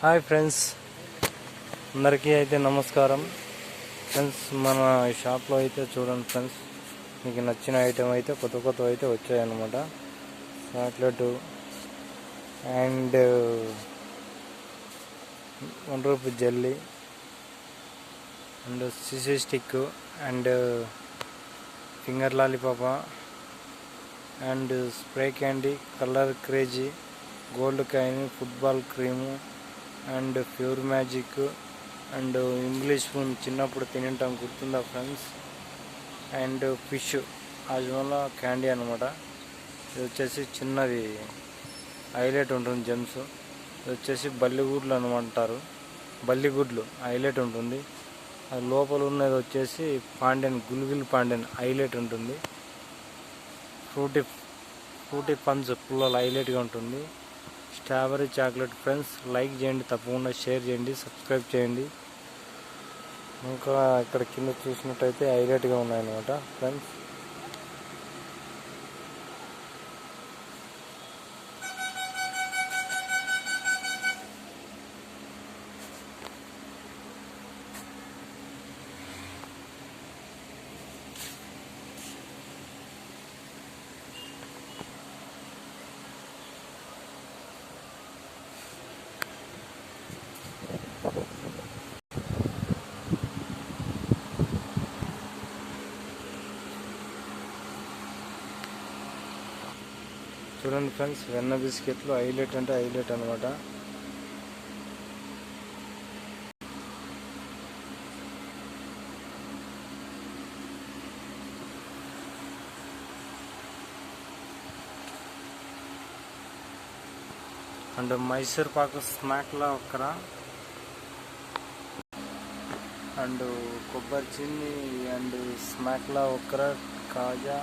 Hi friends, అందరికీ అయితే నమస్కారం. ఫ్రెండ్స్, మన షాప్లో అయితే చూడండి ఫ్రెండ్స్, మీకు నచ్చిన ఐటెం అయితే కొత్త అయితే వచ్చాయన్నమాట. Chocolate and 1 rupee jelly and CC stick and finger lollipop and spray candy, colour crazy, gold coin, football cream and pure magic and English spoon చిన్నప్పుడు తింటాం గుర్తుందా ఫ్రెండ్స్. అండ్ ఫిష్ ఆజ్మల క్యాండీ అనమాట. ఇది వచ్చేసి చిన్నది హైలైట్ ఉంటుంది జెమ్స్. ఇది వచ్చేసి బల్లిగుడ్లు అనమంటారు. బల్లిగుడ్లు హైలైట్ ఉంటుంది. అది లోపల ఉన్నది వచ్చేసి పాండెన్, గుల్గిల్ పాండెన్ హైలైట్ ఉంటుంది. ఫ్రూటీ పంచ్ పుల్లలు హైలైట్గా ఉంటుంది. స్ట్రాబెర్రీ చాక్లెట్ ఫ్రెండ్స్, లైక్ చేయండి, తప్పకుండా షేర్ చేయండి, సబ్స్క్రైబ్ చేయండి. ఇంకా ఇక్కడ కింద చూసినట్టయితే హైలైట్గా ఉన్నాయన్నమాట ఫ్రెండ్స్. చూడండి ఫ్రెండ్స్, వెన్న బిస్కెట్లు హైలైట్ అంటే హైలైట్ అనమాట. అండ్ మైసూర్ పాకు స్నాక్లా ఒక్కర అండ్ కొబ్బరి చిన్ని అండ్ స్నాక్లా ఒక్కర, కాజా